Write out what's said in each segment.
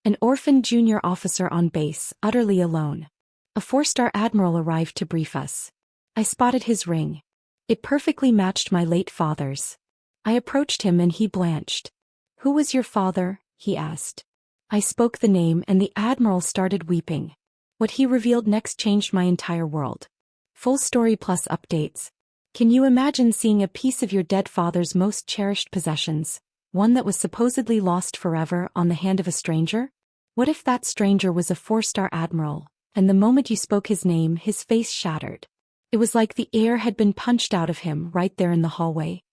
An orphaned junior officer on base, utterly alone. A four-star admiral arrived to brief us. I spotted his ring. It perfectly matched my late father's. I approached him and he blanched. "Who was your father?" he asked. I spoke the name and the admiral started weeping. What he revealed next changed my entire world. Full story plus updates. Can you imagine seeing a piece of your dead father's most cherished possessions, one that was supposedly lost forever, on the hand of a stranger? What if that stranger was a four-star admiral, and the moment you spoke his name his face shattered? It was like the air had been punched out of him right there in the hallway.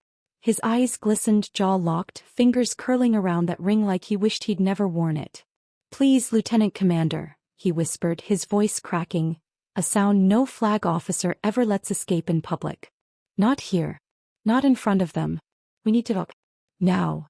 His eyes glistened, jaw locked, fingers curling around that ring like he wished he'd never worn it. "Please, Lieutenant Commander," he whispered, his voice cracking, a sound no flag officer ever lets escape in public. "Not here. Not in front of them. We need to talk. Now."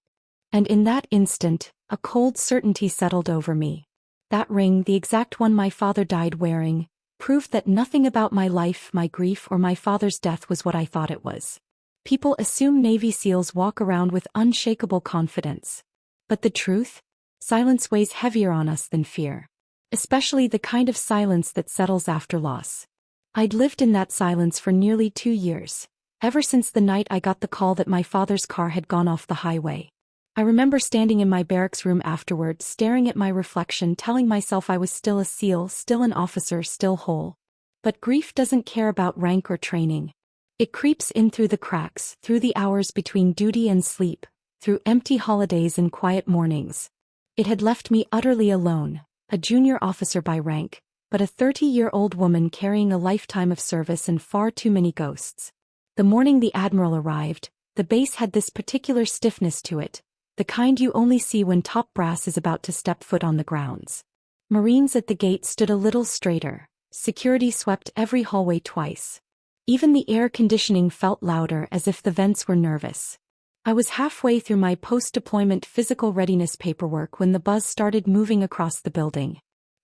And in that instant, a cold certainty settled over me. That ring, the exact one my father died wearing, proved that nothing about my life, my grief, or my father's death was what I thought it was. People assume Navy SEALs walk around with unshakable confidence. But the truth? Silence weighs heavier on us than fear. Especially the kind of silence that settles after loss. I'd lived in that silence for nearly 2 years. Ever since the night I got the call that my father's car had gone off the highway. I remember standing in my barracks room afterward, staring at my reflection, telling myself I was still a SEAL, still an officer, still whole. But grief doesn't care about rank or training. It creeps in through the cracks, through the hours between duty and sleep, through empty holidays and quiet mornings. It had left me utterly alone, a junior officer by rank, but a 30-year-old woman carrying a lifetime of service and far too many ghosts. The morning the Admiral arrived, the base had this particular stiffness to it, the kind you only see when top brass is about to step foot on the grounds. Marines at the gate stood a little straighter, security swept every hallway twice. Even the air conditioning felt louder, as if the vents were nervous. I was halfway through my post-deployment physical readiness paperwork when the buzz started moving across the building.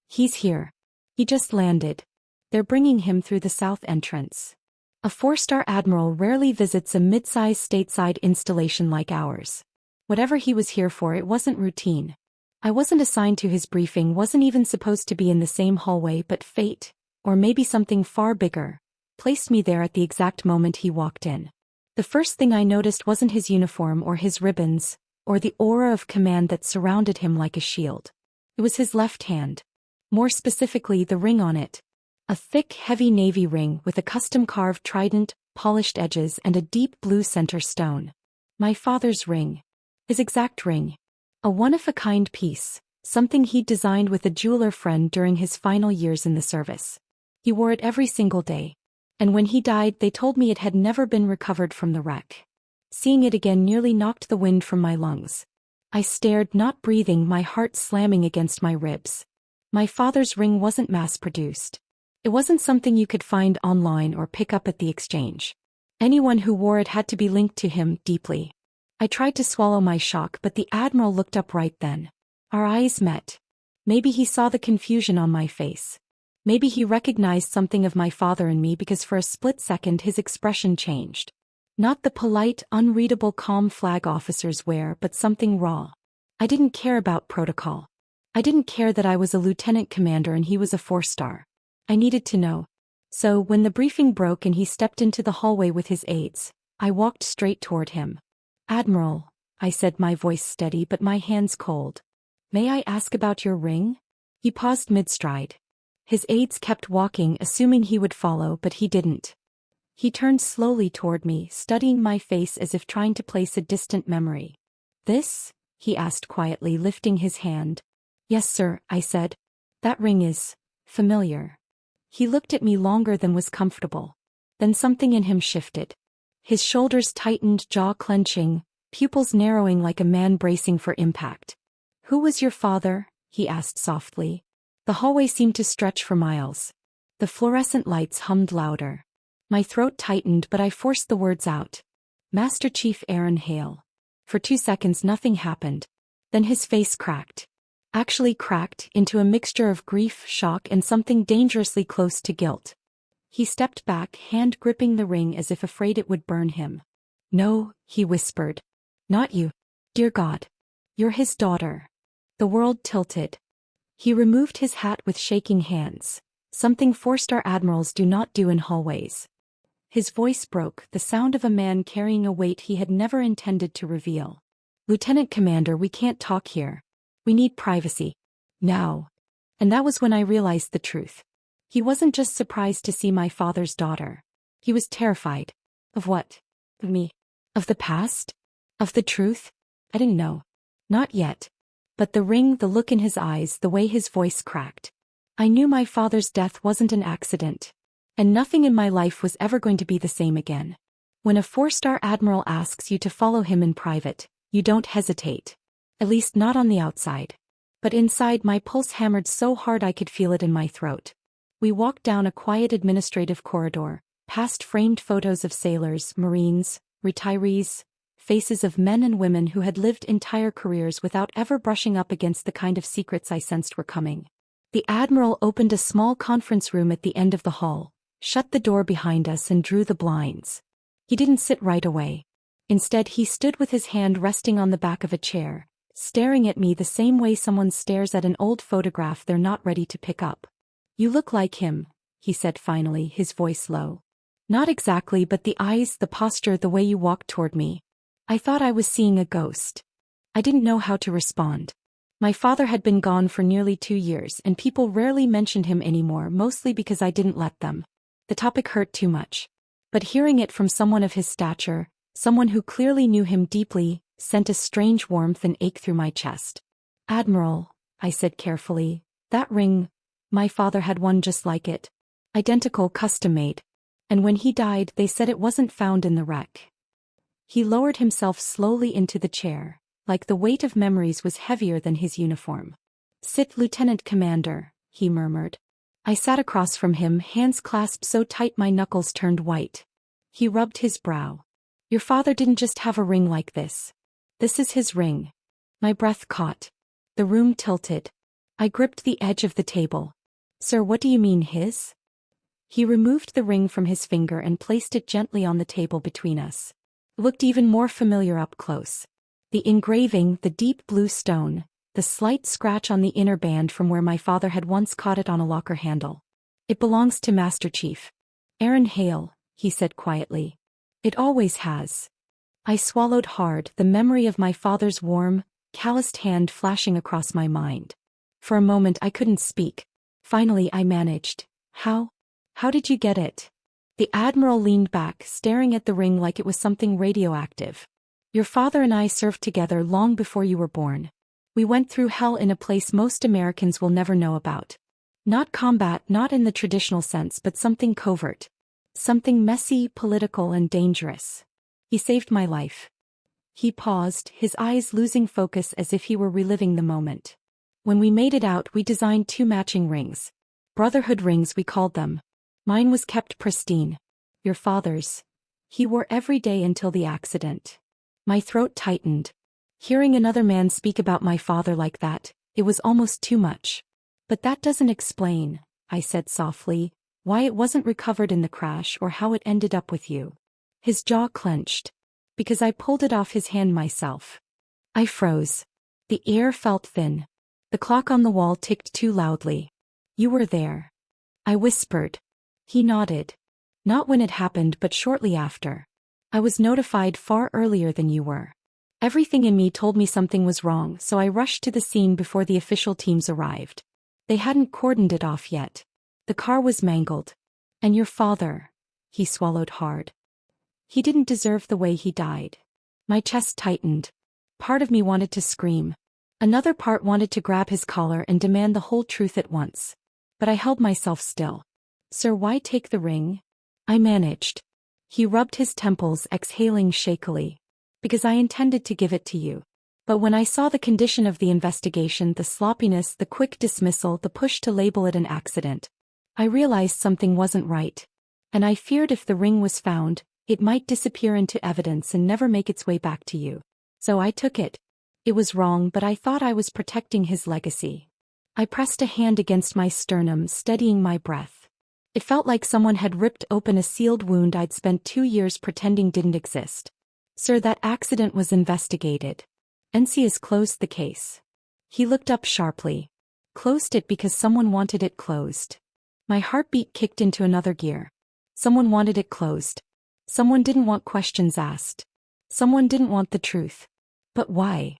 "He's here. He just landed. They're bringing him through the south entrance." A four-star admiral rarely visits a mid-size stateside installation like ours. Whatever he was here for, it wasn't routine. I wasn't assigned to his briefing, wasn't even supposed to be in the same hallway, but fate, or maybe something far bigger, placed me there at the exact moment he walked in. The first thing I noticed wasn't his uniform or his ribbons, or the aura of command that surrounded him like a shield. It was his left hand. More specifically, the ring on it. A thick, heavy navy ring with a custom-carved trident, polished edges, and a deep blue center stone. My father's ring. His exact ring. A one-of-a-kind piece, something he'd designed with a jeweler friend during his final years in the service. He wore it every single day. And when he died, they told me it had never been recovered from the wreck. Seeing it again nearly knocked the wind from my lungs. I stared, not breathing, my heart slamming against my ribs. My father's ring wasn't mass-produced. It wasn't something you could find online or pick up at the exchange. Anyone who wore it had to be linked to him deeply. I tried to swallow my shock, but the Admiral looked up right then. Our eyes met. Maybe he saw the confusion on my face. Maybe he recognized something of my father in me, because for a split second his expression changed. Not the polite, unreadable calm flag officers wear, but something raw. I didn't care about protocol. I didn't care that I was a lieutenant commander and he was a four-star. I needed to know. So, when the briefing broke and he stepped into the hallway with his aides, I walked straight toward him. "Admiral," I said, my voice steady but my hands cold. "May I ask about your ring?" He paused mid-stride. His aides kept walking, assuming he would follow, but he didn't. He turned slowly toward me, studying my face as if trying to place a distant memory. "This?" he asked quietly, lifting his hand. "Yes, sir," I said. "That ring is familiar." He looked at me longer than was comfortable. Then something in him shifted. His shoulders tightened, jaw clenching, pupils narrowing like a man bracing for impact. "Who was your father?" he asked softly. The hallway seemed to stretch for miles. The fluorescent lights hummed louder. My throat tightened, but I forced the words out. "Master Chief Aaron Hale." For 2 seconds nothing happened. Then his face cracked. Actually cracked, into a mixture of grief, shock, and something dangerously close to guilt. He stepped back, hand gripping the ring as if afraid it would burn him. "No," he whispered. "Not you. Dear God. You're his daughter." The world tilted. He removed his hat with shaking hands, something four-star admirals do not do in hallways. His voice broke, the sound of a man carrying a weight he had never intended to reveal. "Lieutenant Commander, we can't talk here. We need privacy. Now." And that was when I realized the truth. He wasn't just surprised to see my father's daughter. He was terrified. Of what? Of me? Of the past? Of the truth? I didn't know. Not yet. But the ring, the look in his eyes, the way his voice cracked. I knew my father's death wasn't an accident. And nothing in my life was ever going to be the same again. When a four-star admiral asks you to follow him in private, you don't hesitate. At least not on the outside. But inside, my pulse hammered so hard I could feel it in my throat. We walked down a quiet administrative corridor, past framed photos of sailors, Marines, retirees, faces of men and women who had lived entire careers without ever brushing up against the kind of secrets I sensed were coming. The Admiral opened a small conference room at the end of the hall, shut the door behind us and drew the blinds. He didn't sit right away. Instead, he stood with his hand resting on the back of a chair, staring at me the same way someone stares at an old photograph they're not ready to pick up. "You look like him," he said finally, his voice low. "Not exactly, but the eyes, the posture, the way you walked toward me. I thought I was seeing a ghost." I didn't know how to respond. My father had been gone for nearly 2 years, and people rarely mentioned him anymore, mostly because I didn't let them. The topic hurt too much. But hearing it from someone of his stature, someone who clearly knew him deeply, sent a strange warmth and ache through my chest. "Admiral," I said carefully, "that ring, my father had one just like it. Identical, custom-made. And when he died, they said it wasn't found in the wreck." He lowered himself slowly into the chair, like the weight of memories was heavier than his uniform. "Sit, Lieutenant Commander," he murmured. I sat across from him, hands clasped so tight my knuckles turned white. He rubbed his brow. "Your father didn't just have a ring like this. This is his ring." My breath caught. The room tilted. I gripped the edge of the table. "Sir, what do you mean his?" He removed the ring from his finger and placed it gently on the table between us. It looked even more familiar up close. The engraving, the deep blue stone, the slight scratch on the inner band from where my father had once caught it on a locker handle. "It belongs to Master Chief Aaron Hale," he said quietly. "It always has." I swallowed hard, the memory of my father's warm, calloused hand flashing across my mind. For a moment I couldn't speak. Finally I managed. How did you get it?" The Admiral leaned back, staring at the ring like it was something radioactive. "Your father and I served together long before you were born. We went through hell in a place most Americans will never know about. Not combat, not in the traditional sense, but something covert. Something messy, political, and dangerous. He saved my life." He paused, his eyes losing focus as if he were reliving the moment. "When we made it out, we designed 2 matching rings. Brotherhood rings, we called them. Mine was kept pristine. Your father's, he wore every day until the accident." My throat tightened. Hearing another man speak about my father like that, it was almost too much. "But that doesn't explain," I said softly, "why it wasn't recovered in the crash or how it ended up with you." His jaw clenched. "Because I pulled it off his hand myself." I froze. The air felt thin. The clock on the wall ticked too loudly. "You were there," I whispered. He nodded. "Not when it happened, but shortly after. I was notified far earlier than you were." Everything in me told me something was wrong, so I rushed to the scene before the official teams arrived. They hadn't cordoned it off yet. The car was mangled. "And your father," he swallowed hard. "He didn't deserve the way he died." My chest tightened. Part of me wanted to scream. Another part wanted to grab his collar and demand the whole truth at once. But I held myself still. "Sir, why take the ring?" I managed. He rubbed his temples, exhaling shakily. "Because I intended to give it to you. But when I saw the condition of the investigation, the sloppiness, the quick dismissal, the push to label it an accident, I realized something wasn't right. And I feared if the ring was found, it might disappear into evidence and never make its way back to you. So I took it. It was wrong, but I thought I was protecting his legacy." I pressed a hand against my sternum, steadying my breath. It felt like someone had ripped open a sealed wound I'd spent 2 years pretending didn't exist. "Sir, that accident was investigated. NC has closed the case." He looked up sharply. Closed it because someone wanted it closed. My heartbeat kicked into another gear. Someone wanted it closed. Someone didn't want questions asked. Someone didn't want the truth. But why?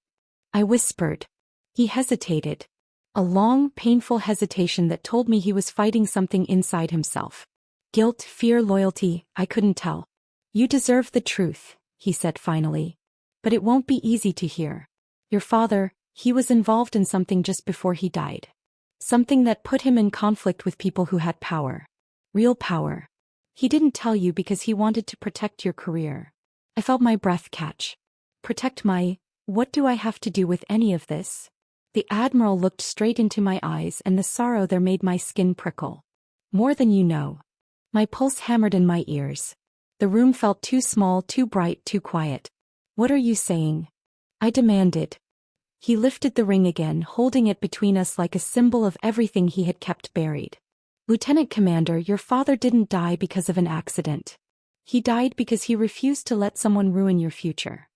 I whispered. He hesitated. A long, painful hesitation that told me he was fighting something inside himself. Guilt, fear, loyalty, I couldn't tell. You deserve the truth, he said finally. But it won't be easy to hear. Your father, he was involved in something just before he died. Something that put him in conflict with people who had power. Real power. He didn't tell you because he wanted to protect your career. I felt my breath catch. Protect my... What do I have to do with any of this? The Admiral looked straight into my eyes and the sorrow there made my skin prickle. More than you know. My pulse hammered in my ears. The room felt too small, too bright, too quiet. What are you saying? I demanded. He lifted the ring again, holding it between us like a symbol of everything he had kept buried. Lieutenant Commander, your father didn't die because of an accident. He died because he refused to let someone ruin your future.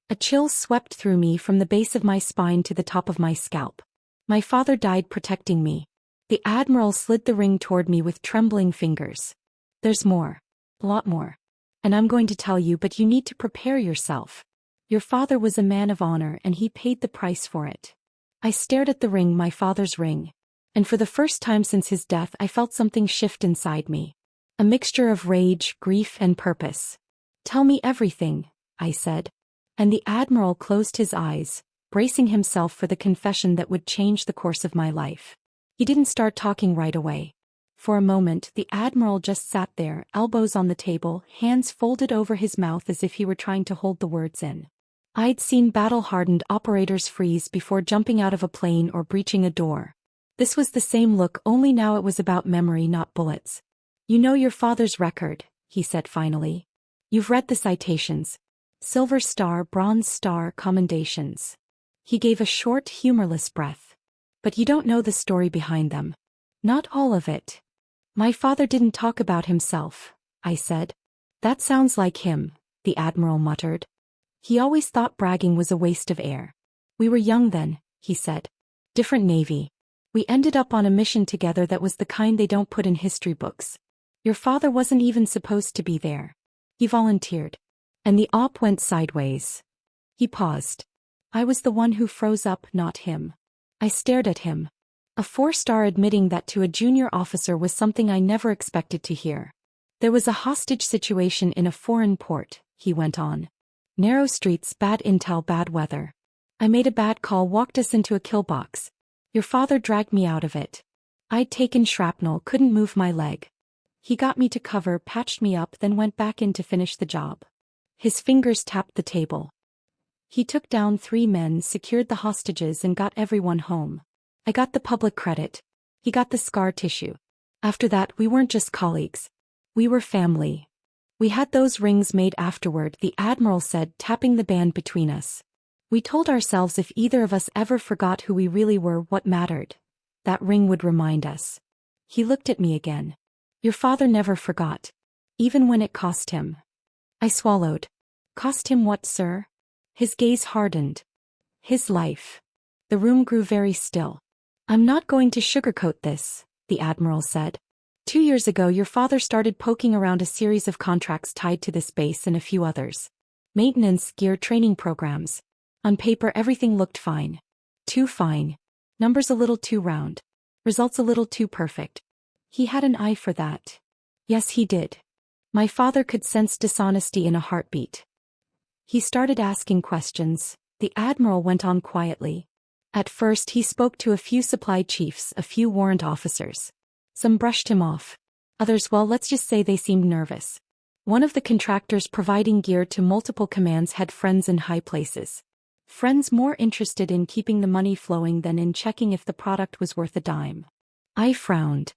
A chill swept through me from the base of my spine to the top of my scalp. My father died protecting me. The Admiral slid the ring toward me with trembling fingers. There's more. A lot more. And I'm going to tell you, but you need to prepare yourself. Your father was a man of honor and he paid the price for it. I stared at the ring, my father's ring. And for the first time since his death I felt something shift inside me. A mixture of rage, grief, and purpose. Tell me everything, I said. And the Admiral closed his eyes, bracing himself for the confession that would change the course of my life. He didn't start talking right away. For a moment, the Admiral just sat there, elbows on the table, hands folded over his mouth as if he were trying to hold the words in. I'd seen battle-hardened operators freeze before jumping out of a plane or breaching a door. This was the same look, only now it was about memory, not bullets. You know your father's record, he said finally. You've read the citations. Silver Star, Bronze Star, commendations. He gave a short, humorless breath. But you don't know the story behind them. Not all of it. My father didn't talk about himself, I said. That sounds like him, the Admiral muttered. He always thought bragging was a waste of air. We were young then, he said. Different Navy. We ended up on a mission together that was the kind they don't put in history books. Your father wasn't even supposed to be there. He volunteered. And the op went sideways. He paused. I was the one who froze up, not him. I stared at him. A four-star admitting that to a junior officer was something I never expected to hear. There was a hostage situation in a foreign port, he went on. Narrow streets, bad intel, bad weather. I made a bad call, walked us into a kill box. Your father dragged me out of it. I'd taken shrapnel, couldn't move my leg. He got me to cover, patched me up, then went back in to finish the job. His fingers tapped the table. He took down 3 men, secured the hostages, and got everyone home. I got the public credit. He got the scar tissue. After that, we weren't just colleagues. We were family. We had those rings made afterward, the Admiral said, tapping the band between us. We told ourselves if either of us ever forgot who we really were, what mattered, that ring would remind us. He looked at me again. Your father never forgot. Even when it cost him. I swallowed. Cost him what, sir? His gaze hardened. His life. The room grew very still. I'm not going to sugarcoat this, the Admiral said. 2 years ago your father started poking around a series of contracts tied to this base and a few others. Maintenance, gear, training programs. On paper everything looked fine. Too fine. Numbers a little too round. Results a little too perfect. He had an eye for that. Yes, he did. My father could sense dishonesty in a heartbeat. He started asking questions, the Admiral went on quietly. At first he spoke to a few supply chiefs, a few warrant officers. Some brushed him off. Others, well, let's just say they seemed nervous. One of the contractors providing gear to multiple commands had friends in high places. Friends more interested in keeping the money flowing than in checking if the product was worth a dime. I frowned.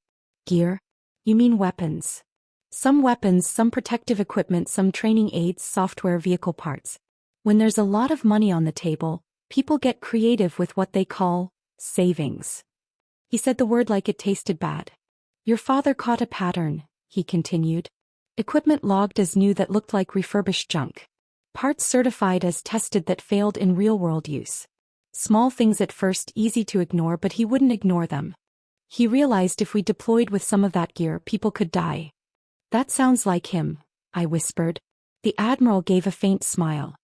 Gear? You mean weapons? Some weapons, some protective equipment, some training aids, software, vehicle parts. When there's a lot of money on the table, people get creative with what they call savings. He said the word like it tasted bad. Your father caught a pattern, he continued. Equipment logged as new that looked like refurbished junk. Parts certified as tested that failed in real-world use. Small things at first easy to ignore, but he wouldn't ignore them. He realized if we deployed with some of that gear, people could die. That sounds like him, I whispered. The Admiral gave a faint smile.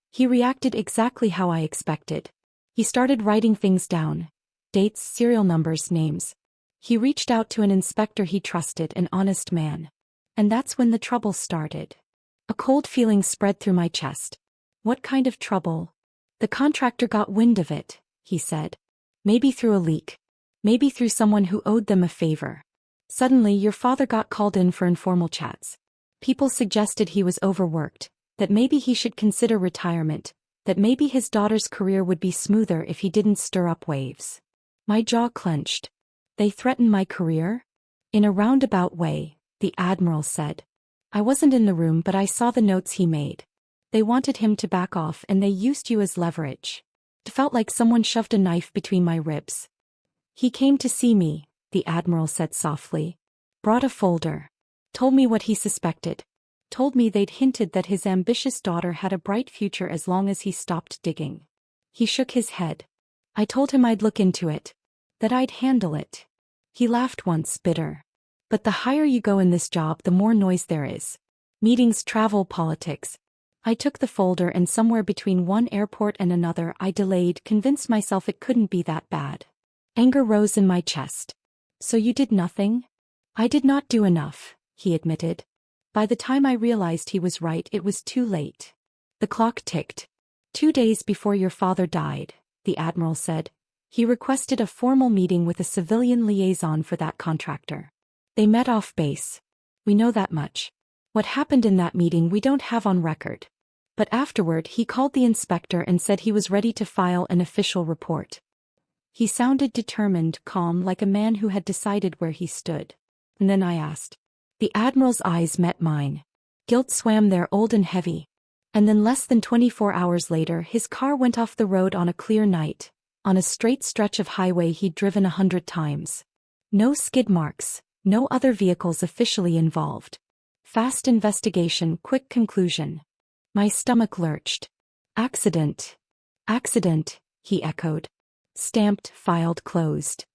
He reacted exactly how I expected. He started writing things down. Dates, serial numbers, names. He reached out to an inspector he trusted, an honest man. And that's when the trouble started. A cold feeling spread through my chest. What kind of trouble? The contractor got wind of it, he said. Maybe through a leak. Maybe through someone who owed them a favor. Suddenly your father got called in for informal chats. People suggested he was overworked, that maybe he should consider retirement, that maybe his daughter's career would be smoother if he didn't stir up waves. My jaw clenched. They threatened my career? In a roundabout way, the Admiral said. I wasn't in the room, but I saw the notes he made. They wanted him to back off, and they used you as leverage. It felt like someone shoved a knife between my ribs. He came to see me, the Admiral said softly. Brought a folder. Told me what he suspected. Told me they'd hinted that his ambitious daughter had a bright future as long as he stopped digging. He shook his head. I told him I'd look into it. That I'd handle it. He laughed once, bitter. But the higher you go in this job, the more noise there is. Meetings, travel, politics. I took the folder, and somewhere between one airport and another I delayed, convinced myself it couldn't be that bad. Anger rose in my chest. So you did nothing? I did not do enough, he admitted. By the time I realized he was right, it was too late. The clock ticked. 2 days before your father died, the Admiral said. He requested a formal meeting with a civilian liaison for that contractor. They met off base. We know that much. What happened in that meeting we don't have on record. But afterward he called the inspector and said he was ready to file an official report. He sounded determined, calm, like a man who had decided where he stood. And then I asked. The Admiral's eyes met mine. Guilt swam there, old and heavy. And then less than 24 hours later his car went off the road on a clear night, on a straight stretch of highway he'd driven 100 times. No skid marks, no other vehicles officially involved. Fast investigation, quick conclusion. My stomach lurched. Accident. Accident, he echoed. Stamped, filed, closed.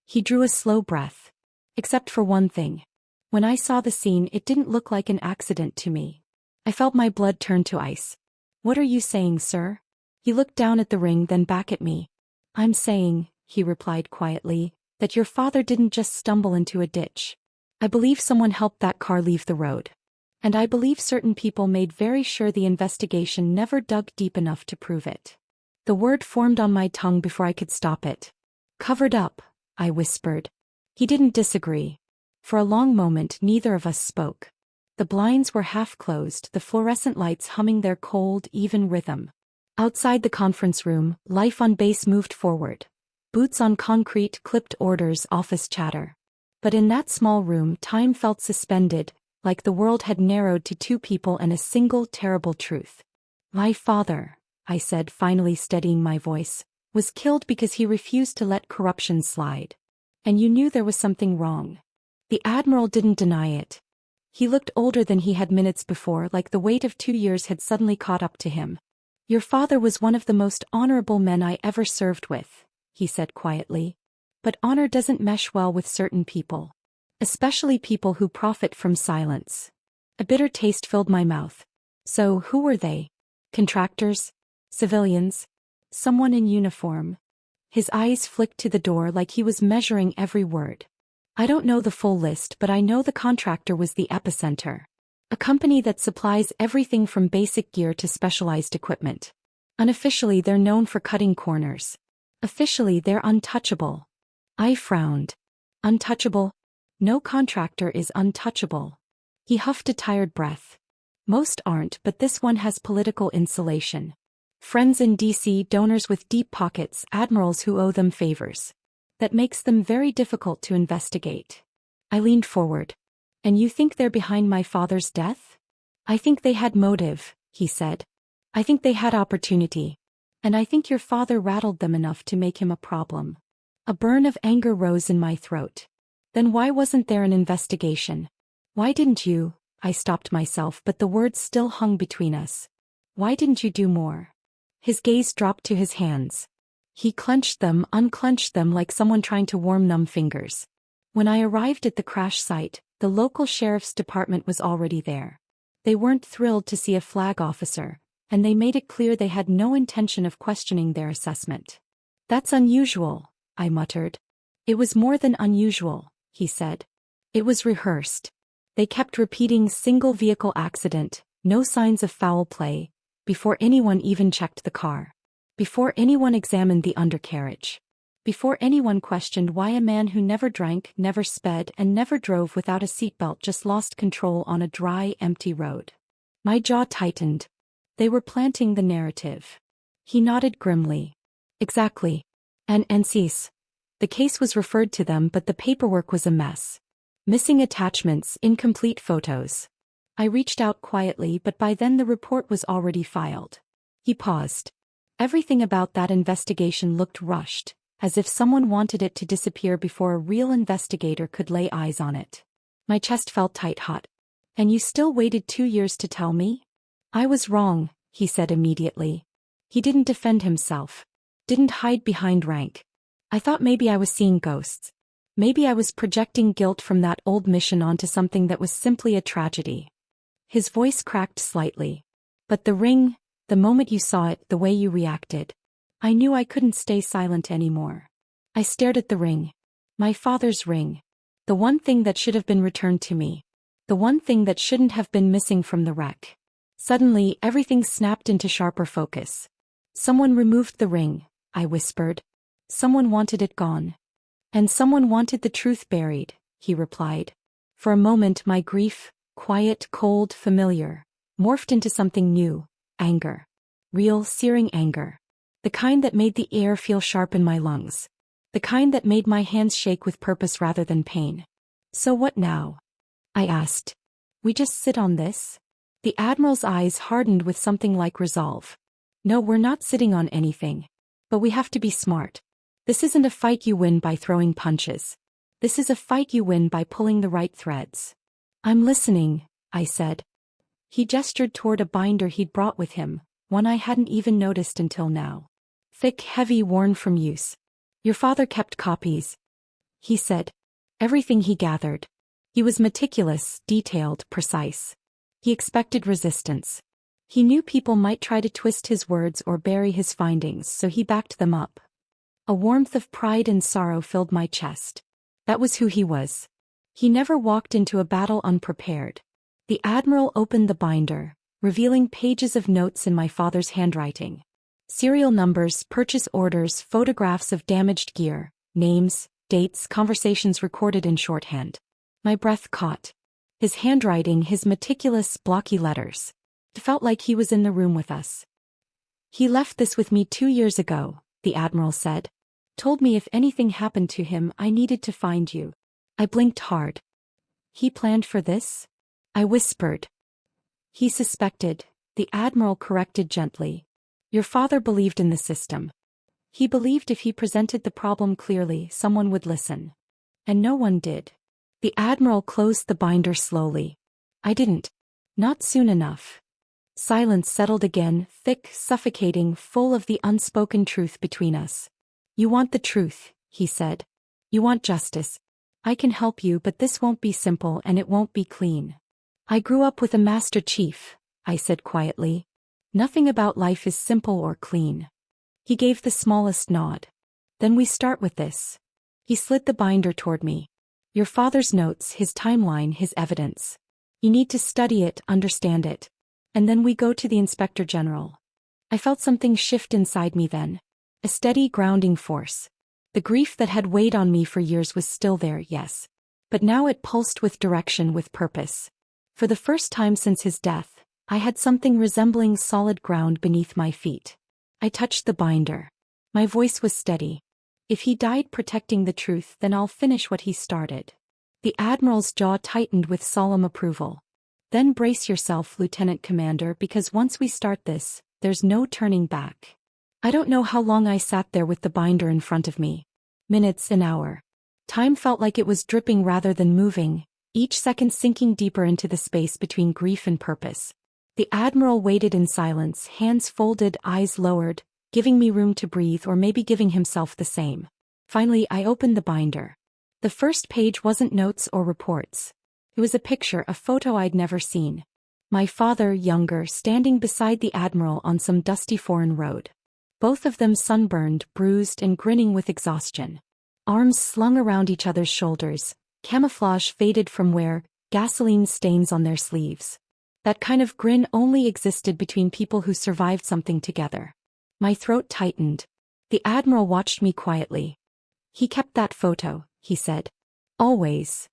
He drew a slow breath. Except for one thing. When I saw the scene, it didn't look like an accident to me. I felt my blood turn to ice. What are you saying, sir? He looked down at the ring, then back at me. I'm saying, he replied quietly, that your father didn't just stumble into a ditch. I believe someone helped that car leave the road. And I believe certain people made very sure the investigation never dug deep enough to prove it. The word formed on my tongue before I could stop it. Covered up, I whispered. He didn't disagree. For a long moment neither of us spoke. The blinds were half closed, the fluorescent lights humming their cold, even rhythm. Outside the conference room, life on base moved forward. Boots on concrete, clipped orders, office chatter. But in that small room time felt suspended, like the world had narrowed to 2 people and a single terrible truth. My father, I said, finally steadying my voice, was killed because he refused to let corruption slide. And you knew there was something wrong. The Admiral didn't deny it. He looked older than he had minutes before, like the weight of 2 years had suddenly caught up to him. Your father was one of the most honorable men I ever served with, he said quietly. But honor doesn't mesh well with certain people. Especially people who profit from silence. A bitter taste filled my mouth. So who were they? Contractors? Civilians? Someone in uniform? His eyes flicked to the door like he was measuring every word. I don't know the full list, but I know the contractor was the epicenter. A company that supplies everything from basic gear to specialized equipment. Unofficially, they're known for cutting corners. Officially, they're untouchable. I frowned. Untouchable? No contractor is untouchable. He huffed a tired breath. Most aren't, but this one has political insulation. Friends in DC, donors with deep pockets, admirals who owe them favors. That makes them very difficult to investigate. I leaned forward. And you think they're behind my father's death? I think they had motive, he said. I think they had opportunity. And I think your father rattled them enough to make him a problem. A burn of anger rose in my throat. Then why wasn't there an investigation? Why didn't you? I stopped myself, but the words still hung between us. Why didn't you do more? His gaze dropped to his hands. He clenched them, unclenched them like someone trying to warm numb fingers. When I arrived at the crash site, the local sheriff's department was already there. They weren't thrilled to see a flag officer, and they made it clear they had no intention of questioning their assessment. "That's unusual," I muttered. "It was more than unusual," he said. "It was rehearsed." They kept repeating single vehicle accident, no signs of foul play, before anyone even checked the car. Before anyone examined the undercarriage. Before anyone questioned why a man who never drank, never sped, and never drove without a seatbelt just lost control on a dry, empty road. My jaw tightened. They were planting the narrative. He nodded grimly. "Exactly. And NCs. The case was referred to them, but the paperwork was a mess. Missing attachments, incomplete photos." I reached out quietly, but by then the report was already filed. He paused. Everything about that investigation looked rushed, as if someone wanted it to disappear before a real investigator could lay eyes on it. My chest felt tight-hot. "And you still waited 2 years to tell me?" "I was wrong," he said immediately. He didn't defend himself. Didn't hide behind rank. "I thought maybe I was seeing ghosts. Maybe I was projecting guilt from that old mission onto something that was simply a tragedy." His voice cracked slightly. "But the ring, the moment you saw it, the way you reacted. I knew I couldn't stay silent anymore." I stared at the ring. My father's ring. The one thing that should have been returned to me. The one thing that shouldn't have been missing from the wreck. Suddenly, everything snapped into sharper focus. "Someone removed the ring," I whispered. "Someone wanted it gone." "And someone wanted the truth buried," he replied. For a moment my grief, quiet, cold, familiar, morphed into something new, anger. Real, searing anger. The kind that made the air feel sharp in my lungs. The kind that made my hands shake with purpose rather than pain. "So what now?" I asked. "We just sit on this?" The Admiral's eyes hardened with something like resolve. "No, we're not sitting on anything. But we have to be smart. This isn't a fight you win by throwing punches. This is a fight you win by pulling the right threads." "I'm listening," I said. He gestured toward a binder he'd brought with him, one I hadn't even noticed until now. Thick, heavy, worn from use. "Your father kept copies," he said. "Everything he gathered. He was meticulous, detailed, precise. He expected resistance. He knew people might try to twist his words or bury his findings, so he backed them up." A warmth of pride and sorrow filled my chest. That was who he was. He never walked into a battle unprepared. The Admiral opened the binder, revealing pages of notes in my father's handwriting. Serial numbers, purchase orders, photographs of damaged gear, names, dates, conversations recorded in shorthand. My breath caught. His handwriting, his meticulous, blocky letters. It felt like he was in the room with us. "He left this with me 2 years ago," the Admiral said. "Told me if anything happened to him, I needed to find you." I blinked hard. "He planned for this?" I whispered. "He suspected," the Admiral corrected gently. "Your father believed in the system. He believed if he presented the problem clearly, someone would listen. And no one did." The Admiral closed the binder slowly. I didn't. Not soon enough. Silence settled again, thick, suffocating, full of the unspoken truth between us. "You want the truth," he said. "You want justice. I can help you, but this won't be simple and it won't be clean." "I grew up with a Master Chief," I said quietly. "Nothing about life is simple or clean." He gave the smallest nod. "Then we start with this." He slid the binder toward me. "Your father's notes, his timeline, his evidence. You need to study it, understand it. And then we go to the Inspector General." I felt something shift inside me then. A steady, grounding force. The grief that had weighed on me for years was still there, yes. But now it pulsed with direction, with purpose. For the first time since his death, I had something resembling solid ground beneath my feet. I touched the binder. My voice was steady. "If he died protecting the truth, then I'll finish what he started." The Admiral's jaw tightened with solemn approval. "Then brace yourself, Lieutenant Commander, because once we start this, there's no turning back." I don't know how long I sat there with the binder in front of me. Minutes, an hour. Time felt like it was dripping rather than moving, each second sinking deeper into the space between grief and purpose. The Admiral waited in silence, hands folded, eyes lowered, giving me room to breathe or maybe giving himself the same. Finally, I opened the binder. The first page wasn't notes or reports. It was a picture, a photo I'd never seen. My father, younger, standing beside the Admiral on some dusty foreign road. Both of them sunburned, bruised, and grinning with exhaustion. Arms slung around each other's shoulders, camouflage faded from wear, gasoline stains on their sleeves. That kind of grin only existed between people who survived something together. My throat tightened. The Admiral watched me quietly. "He kept that photo," he said. "Always."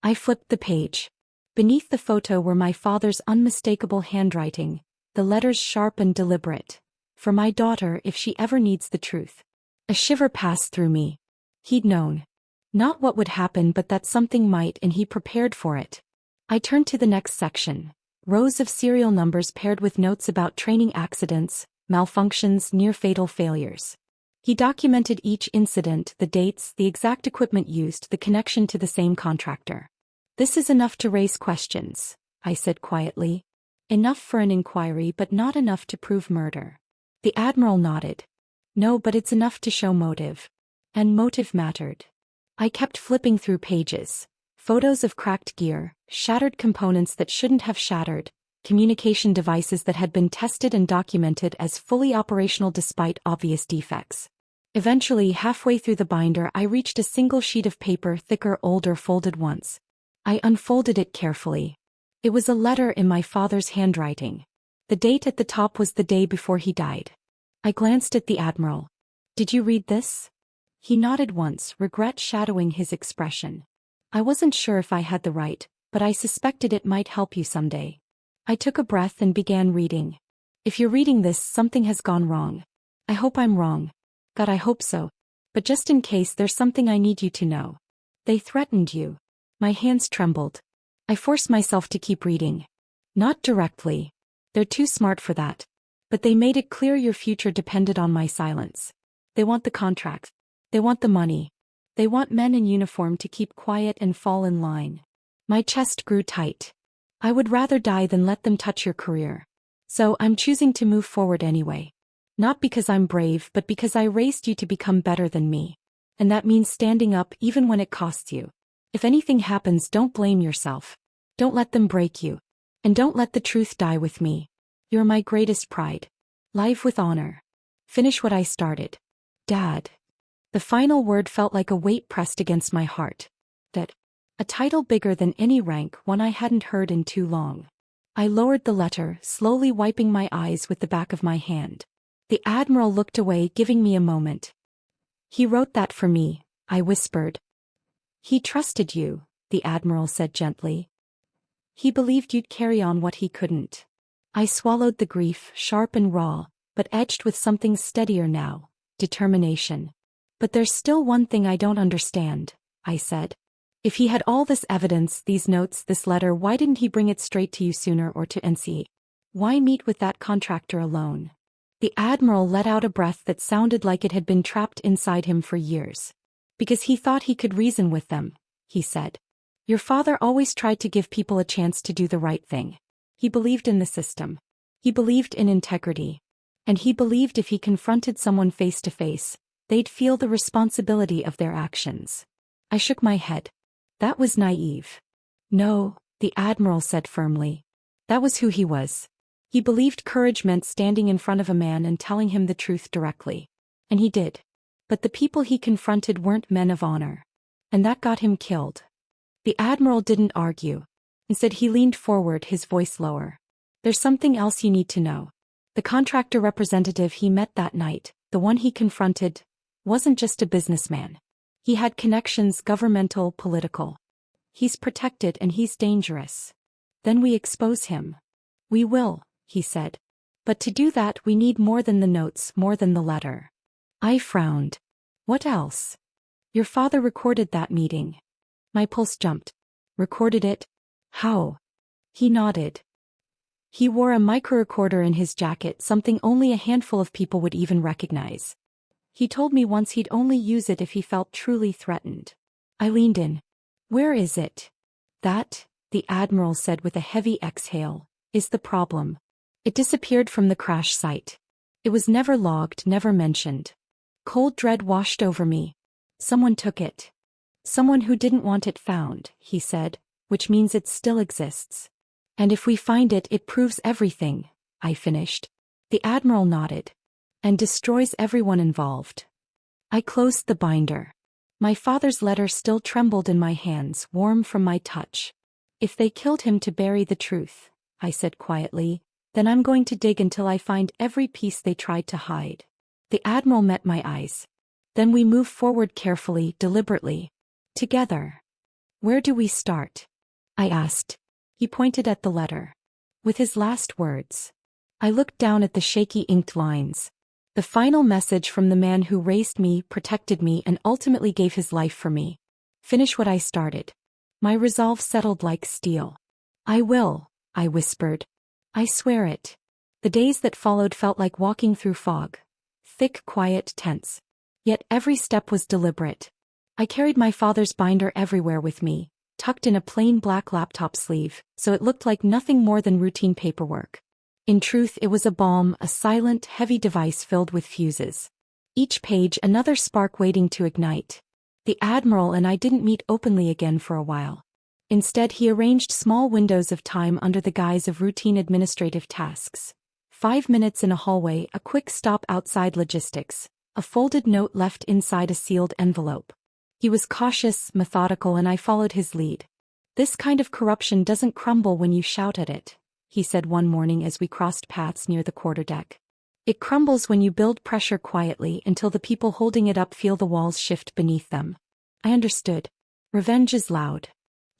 I flipped the page. Beneath the photo were my father's unmistakable handwriting, the letters sharp and deliberate. "For my daughter if she ever needs the truth." A shiver passed through me. He'd known. Not what would happen but that something might, and he prepared for it. I turned to the next section. Rows of serial numbers paired with notes about training accidents, malfunctions, near-fatal failures. He documented each incident, the dates, the exact equipment used, the connection to the same contractor. "This is enough to raise questions," I said quietly. "Enough for an inquiry but not enough to prove murder." The Admiral nodded. "No, but it's enough to show motive." And motive mattered. I kept flipping through pages. Photos of cracked gear, shattered components that shouldn't have shattered, communication devices that had been tested and documented as fully operational despite obvious defects. Eventually, halfway through the binder, I reached a single sheet of paper, thicker, older, folded once. I unfolded it carefully. It was a letter in my father's handwriting. The date at the top was the day before he died. I glanced at the Admiral. "Did you read this?" He nodded once, regret shadowing his expression. I wasn't sure if I had the right, but I suspected it might help you someday. I took a breath and began reading. "If you're reading this, something has gone wrong. I hope I'm wrong. God, I hope so. But just in case, there's something I need you to know. They threatened you." My hands trembled. I forced myself to keep reading. "Not directly. They're too smart for that. But they made it clear your future depended on my silence. They want the contract. They want the money. They want men in uniform to keep quiet and fall in line." My chest grew tight. "I would rather die than let them touch your career. So I'm choosing to move forward anyway. Not because I'm brave, but because I raised you to become better than me. And that means standing up even when it costs you. If anything happens, don't blame yourself. Don't let them break you. And don't let the truth die with me. You're my greatest pride. Live with honor. Finish what I started. Dad." The final word felt like a weight pressed against my heart. That. A title bigger than any rank, one I hadn't heard in too long. I lowered the letter, slowly wiping my eyes with the back of my hand. The Admiral looked away, giving me a moment. "He wrote that for me," I whispered. "He trusted you," the Admiral said gently. "He believed you'd carry on what he couldn't." I swallowed the grief, sharp and raw, but edged with something steadier now, determination. "But there's still one thing I don't understand," I said. "If he had all this evidence, these notes, this letter, why didn't he bring it straight to you sooner, or to NC? Why meet with that contractor alone?" The Admiral let out a breath that sounded like it had been trapped inside him for years. "Because he thought he could reason with them," he said. "Your father always tried to give people a chance to do the right thing. He believed in the system. He believed in integrity. And he believed if he confronted someone face to face, they'd feel the responsibility of their actions." I shook my head. "That was naive." "No," the Admiral said firmly. "That was who he was. He believed courage meant standing in front of a man and telling him the truth directly. And he did. But the people he confronted weren't men of honor. And that got him killed." The Admiral didn't argue. Instead, he leaned forward, his voice lower. "There's something else you need to know. The contractor representative he met that night, the one he confronted, wasn't just a businessman. He had connections, governmental, political. He's protected and he's dangerous. Then we expose him." "We will," he said. "But to do that we need more than the notes, more than the letter." I frowned. "What else?" "Your father recorded that meeting." My pulse jumped. "Recorded it? How?" He nodded. "He wore a microrecorder in his jacket, something only a handful of people would even recognize. He told me once he'd only use it if he felt truly threatened." I leaned in. "Where is it?" "That," the Admiral said with a heavy exhale, "is the problem. It disappeared from the crash site." It was never logged, never mentioned. Cold dread washed over me. Someone took it. Someone who didn't want it found, he said, which means it still exists. And if we find it, it proves everything, I finished. The Admiral nodded. And destroys everyone involved. I closed the binder. My father's letter still trembled in my hands, warm from my touch. If they killed him to bury the truth, I said quietly, then I'm going to dig until I find every piece they tried to hide. The Admiral met my eyes. Then we moved forward carefully, deliberately. Together. Where do we start? I asked. He pointed at the letter. With his last words. I looked down at the shaky inked lines. The final message from the man who raised me, protected me, and ultimately gave his life for me. Finish what I started. My resolve settled like steel. I will, I whispered. I swear it. The days that followed felt like walking through fog. Thick, quiet, tense. Yet every step was deliberate. I carried my father's binder everywhere with me, tucked in a plain black laptop sleeve, so it looked like nothing more than routine paperwork. In truth, it was a bomb, a silent, heavy device filled with fuses. Each page another spark waiting to ignite. The Admiral and I didn't meet openly again for a while. Instead, he arranged small windows of time under the guise of routine administrative tasks. 5 minutes in a hallway, a quick stop outside logistics, a folded note left inside a sealed envelope. He was cautious, methodical, and I followed his lead. This kind of corruption doesn't crumble when you shout at it, he said one morning as we crossed paths near the quarterdeck. It crumbles when you build pressure quietly until the people holding it up feel the walls shift beneath them. I understood. Revenge is loud.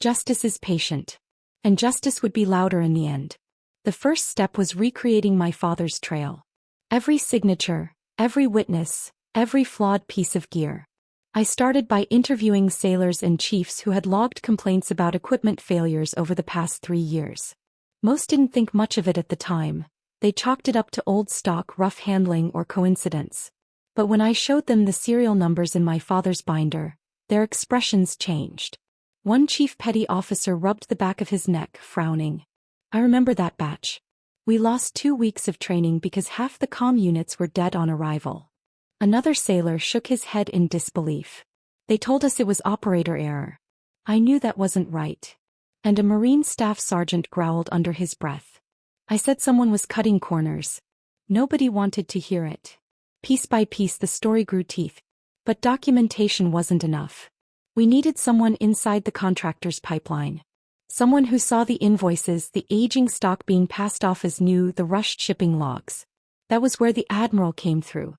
Justice is patient. And justice would be louder in the end. The first step was recreating my father's trail. Every signature, every witness, every flawed piece of gear. I started by interviewing sailors and chiefs who had logged complaints about equipment failures over the past 3 years. Most didn't think much of it at the time. They chalked it up to old stock, rough handling, or coincidence. But when I showed them the serial numbers in my father's binder, their expressions changed. One chief petty officer rubbed the back of his neck, frowning. I remember that batch. We lost 2 weeks of training because half the comm units were dead on arrival. Another sailor shook his head in disbelief. They told us it was operator error. I knew that wasn't right. And a Marine staff sergeant growled under his breath. I said someone was cutting corners. Nobody wanted to hear it. Piece by piece the story grew teeth. But documentation wasn't enough. We needed someone inside the contractor's pipeline. Someone who saw the invoices, the aging stock being passed off as new, the rushed shipping logs. That was where the Admiral came through.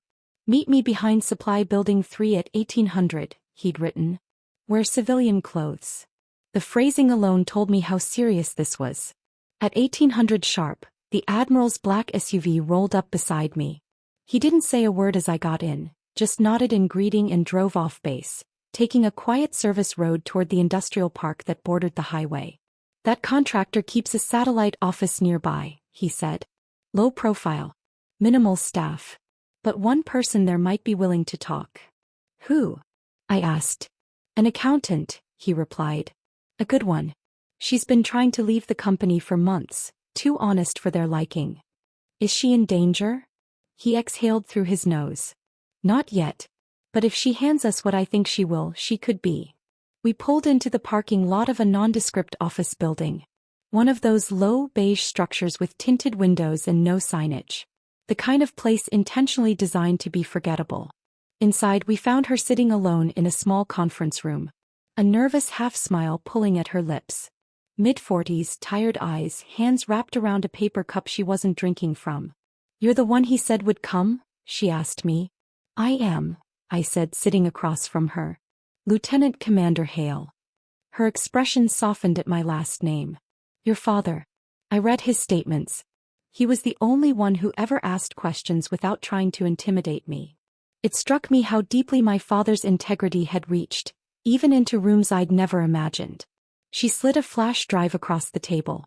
Meet me behind Supply Building 3 at 1800, he'd written. Wear civilian clothes. The phrasing alone told me how serious this was. At 1800 sharp, the Admiral's black SUV rolled up beside me. He didn't say a word as I got in, just nodded in greeting and drove off base, taking a quiet service road toward the industrial park that bordered the highway. That contractor keeps a satellite office nearby, he said. Low profile. Minimal staff. But one person there might be willing to talk. Who? I asked. An accountant, he replied. A good one. She's been trying to leave the company for months, too honest for their liking. Is she in danger? He exhaled through his nose. Not yet. But if she hands us what I think she will, she could be. We pulled into the parking lot of a nondescript office building. One of those low beige structures with tinted windows and no signage. The kind of place intentionally designed to be forgettable. Inside we found her sitting alone in a small conference room. A nervous half-smile pulling at her lips. Mid-40s, tired eyes, hands wrapped around a paper cup she wasn't drinking from. You're the one he said would come? She asked me. I am, I said, sitting across from her. Lieutenant Commander Hale. Her expression softened at my last name. Your father. I read his statements. He was the only one who ever asked questions without trying to intimidate me. It struck me how deeply my father's integrity had reached, even into rooms I'd never imagined. She slid a flash drive across the table.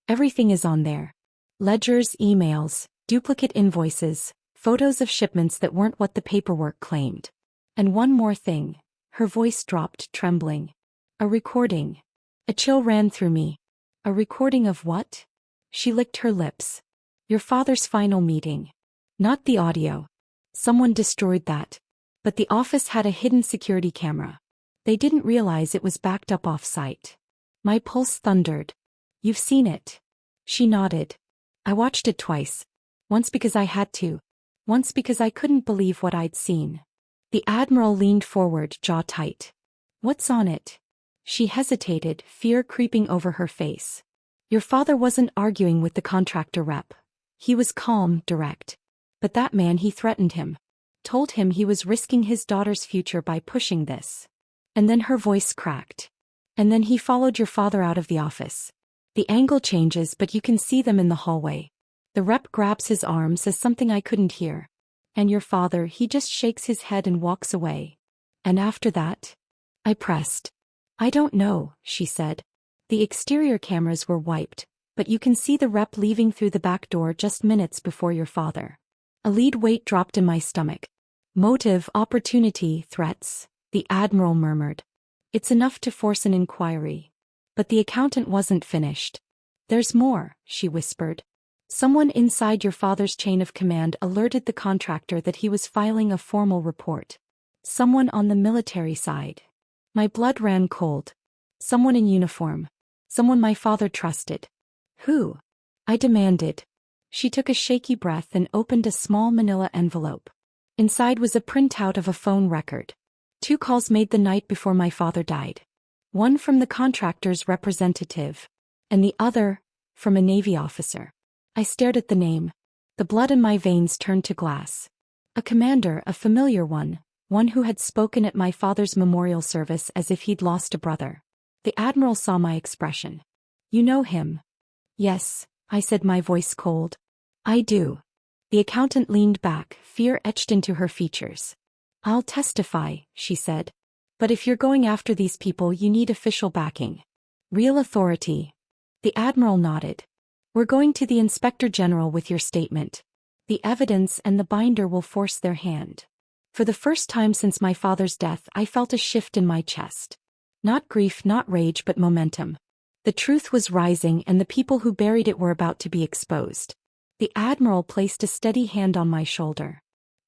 Everything is on there. Ledgers, emails, duplicate invoices, photos of shipments that weren't what the paperwork claimed. And one more thing. Her voice dropped, trembling. A recording. A chill ran through me. A recording of what? She licked her lips. Your father's final meeting. Not the audio. Someone destroyed that. But the office had a hidden security camera. They didn't realize it was backed up off-site. My pulse thundered. You've seen it. She nodded. I watched it twice. Once because I had to. Once because I couldn't believe what I'd seen. The Admiral leaned forward, jaw tight. What's on it? She hesitated, fear creeping over her face. Your father wasn't arguing with the contractor rep. He was calm, direct. But that man, he threatened him. Told him he was risking his daughter's future by pushing this. And then her voice cracked. And then he followed your father out of the office. The angle changes, but you can see them in the hallway. The rep grabs his arm, says something I couldn't hear. And your father, he just shakes his head and walks away. And after that? I pressed. I don't know, she said. The exterior cameras were wiped, but you can see the rep leaving through the back door just minutes before your father. A lead weight dropped in my stomach. Motive, opportunity, threats, the Admiral murmured. It's enough to force an inquiry. But the accountant wasn't finished. There's more, she whispered. Someone inside your father's chain of command alerted the contractor that he was filing a formal report. Someone on the military side. My blood ran cold. Someone in uniform. Someone my father trusted. Who? I demanded. She took a shaky breath and opened a small manila envelope. Inside was a printout of a phone record. 2 calls made the night before my father died. One from the contractor's representative, and the other from a Navy officer. I stared at the name. The blood in my veins turned to glass. A commander, a familiar one who had spoken at my father's memorial service as if he'd lost a brother. The Admiral saw my expression. You know him? Yes, I said, my voice cold. I do. The accountant leaned back, fear etched into her features. I'll testify, she said. But if you're going after these people, you need official backing. Real authority. The Admiral nodded. We're going to the Inspector General with your statement. The evidence and the binder will force their hand. For the first time since my father's death, I felt a shift in my chest. Not grief, not rage, but momentum. The truth was rising, and the people who buried it were about to be exposed. The Admiral placed a steady hand on my shoulder.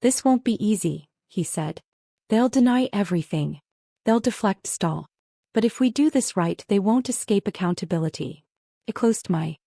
This won't be easy, he said. They'll deny everything. They'll deflect, stall. But if we do this right, they won't escape accountability. I closed my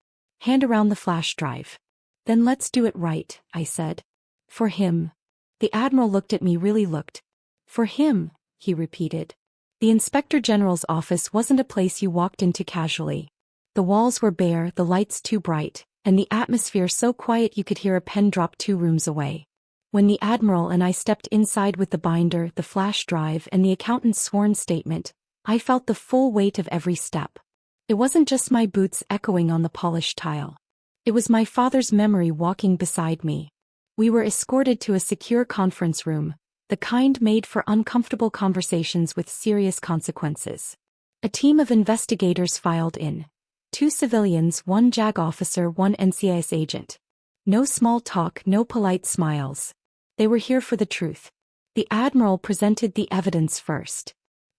hand around the flash drive. Then let's do it right, I said. For him. The Admiral looked at me, really looked. For him, he repeated. The Inspector General's office wasn't a place you walked into casually. The walls were bare, the lights too bright, and the atmosphere so quiet you could hear a pen drop 2 rooms away. When the Admiral and I stepped inside with the binder, the flash drive, and the accountant's sworn statement, I felt the full weight of every step. It wasn't just my boots echoing on the polished tile. It was my father's memory walking beside me. We were escorted to a secure conference room, the kind made for uncomfortable conversations with serious consequences. A team of investigators filed in. 2 civilians, 1 JAG officer, 1 NCIS agent. No small talk, no polite smiles. They were here for the truth. The Admiral presented the evidence first.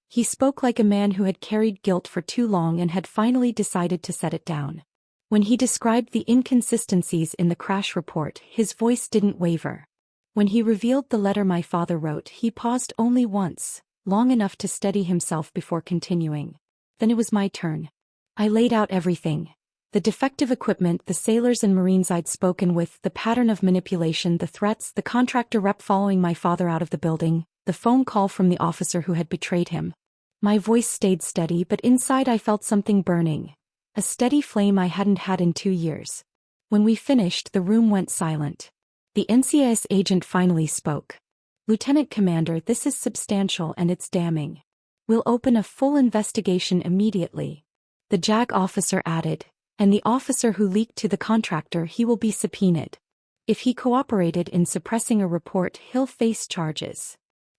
He spoke like a man who had carried guilt for too long and had finally decided to set it down. When he described the inconsistencies in the crash report, his voice didn't waver. When he revealed the letter my father wrote, he paused only once, long enough to steady himself before continuing. Then it was my turn. I laid out everything. The defective equipment, the sailors and Marines I'd spoken with, the pattern of manipulation, the threats, the contractor rep following my father out of the building, the phone call from the officer who had betrayed him. My voice stayed steady, but inside I felt something burning. A steady flame I hadn't had in 2 years. When we finished, the room went silent. The NCIS agent finally spoke. Lieutenant Commander, this is substantial and it's damning. We'll open a full investigation immediately. The JAG officer added, and the officer who leaked to the contractor, he will be subpoenaed. If he cooperated in suppressing a report, he'll face charges.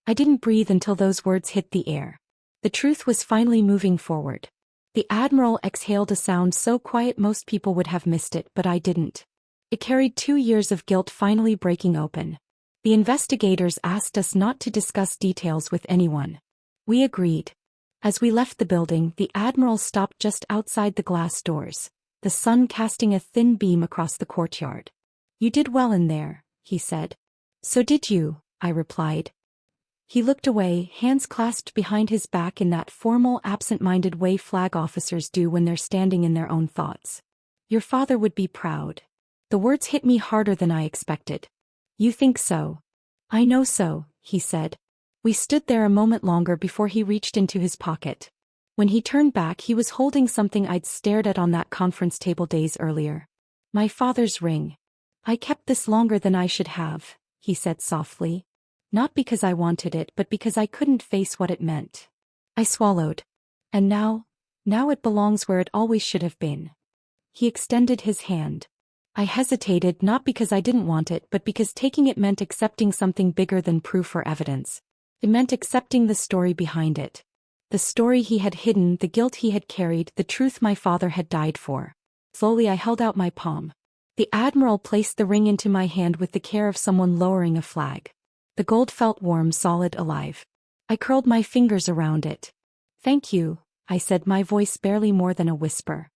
I didn't breathe until those words hit the air. The truth was finally moving forward. The Admiral exhaled a sound so quiet most people would have missed it, but I didn't. It carried 2 years of guilt finally breaking open. The investigators asked us not to discuss details with anyone. We agreed. As we left the building, the Admiral stopped just outside the glass doors, the sun casting a thin beam across the courtyard. You did well in there, he said. So did you, I replied. He looked away, hands clasped behind his back in that formal, absent-minded way flag officers do when they're standing in their own thoughts. Your father would be proud. The words hit me harder than I expected. You think so? I know so, he said. We stood there a moment longer before he reached into his pocket. When he turned back, he was holding something I'd stared at on that conference table days earlier. My father's ring. I kept this longer than I should have, he said softly. Not because I wanted it, but because I couldn't face what it meant. I swallowed. And now it belongs where it always should have been. He extended his hand. I hesitated, not because I didn't want it, but because taking it meant accepting something bigger than proof or evidence. It meant accepting the story behind it. The story he had hidden, the guilt he had carried, the truth my father had died for. Slowly I held out my palm. The Admiral placed the ring into my hand with the care of someone lowering a flag. The gold felt warm, solid, alive. I curled my fingers around it. Thank you, I said, my voice barely more than a whisper.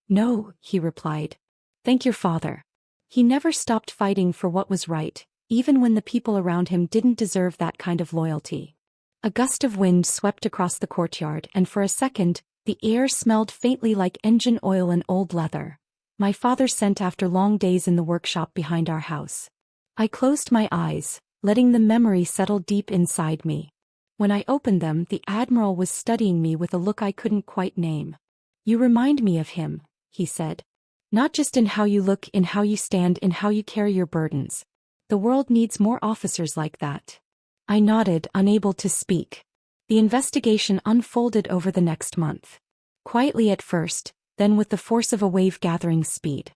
No, he replied. Thank your father. He never stopped fighting for what was right, even when the people around him didn't deserve that kind of loyalty. A gust of wind swept across the courtyard, and for a second, the air smelled faintly like engine oil and old leather. My father's scent after long days in the workshop behind our house. I closed my eyes, letting the memory settle deep inside me. When I opened them, the Admiral was studying me with a look I couldn't quite name. You remind me of him, he said. Not just in how you look, in how you stand, in how you carry your burdens. The world needs more officers like that. I nodded, unable to speak. The investigation unfolded over the next month. Quietly at first, then with the force of a wave gathering speed.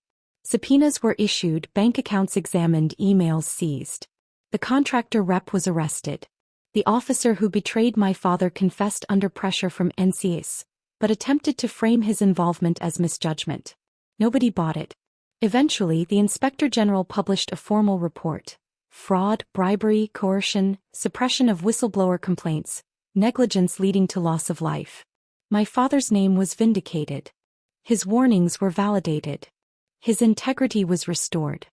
Subpoenas were issued, bank accounts examined, emails seized. The contractor rep was arrested. The officer who betrayed my father confessed under pressure from NCIS, but attempted to frame his involvement as misjudgment. Nobody bought it. Eventually, the Inspector General published a formal report. Fraud, bribery, coercion, suppression of whistleblower complaints, negligence leading to loss of life. My father's name was vindicated. His warnings were validated. His integrity was restored.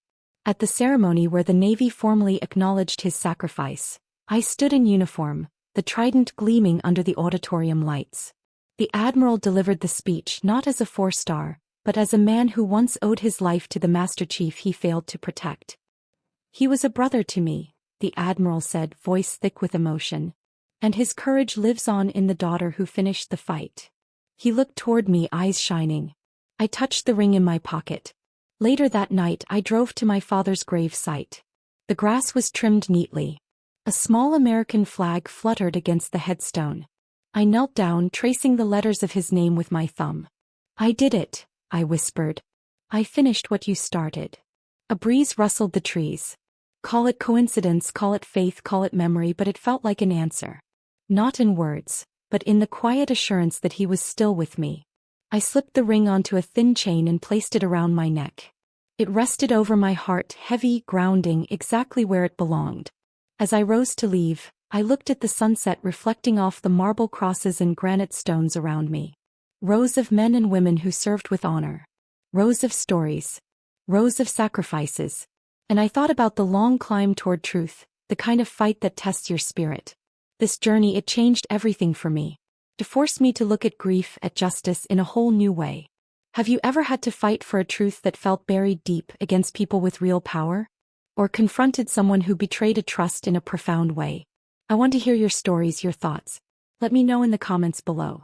At the ceremony where the Navy formally acknowledged his sacrifice, I stood in uniform, the trident gleaming under the auditorium lights. The Admiral delivered the speech not as a four-star, but as a man who once owed his life to the Master Chief he failed to protect. He was a brother to me, the Admiral said, voice thick with emotion. And his courage lives on in the daughter who finished the fight. He looked toward me, eyes shining. I touched the ring in my pocket. Later that night I drove to my father's grave site. The grass was trimmed neatly. A small American flag fluttered against the headstone. I knelt down, tracing the letters of his name with my thumb. I did it, I whispered. I finished what you started. A breeze rustled the trees. Call it coincidence, call it faith, call it memory, but it felt like an answer. Not in words, but in the quiet assurance that he was still with me. I slipped the ring onto a thin chain and placed it around my neck. It rested over my heart, heavy, grounding, exactly where it belonged. As I rose to leave, I looked at the sunset reflecting off the marble crosses and granite stones around me. Rows of men and women who served with honor. Rows of stories. Rows of sacrifices. And I thought about the long climb toward truth, the kind of fight that tests your spirit. This journey, it changed everything for me. To force me to look at grief, at justice in a whole new way. Have you ever had to fight for a truth that felt buried deep against people with real power? Or confronted someone who betrayed a trust in a profound way? I want to hear your stories, your thoughts. Let me know in the comments below.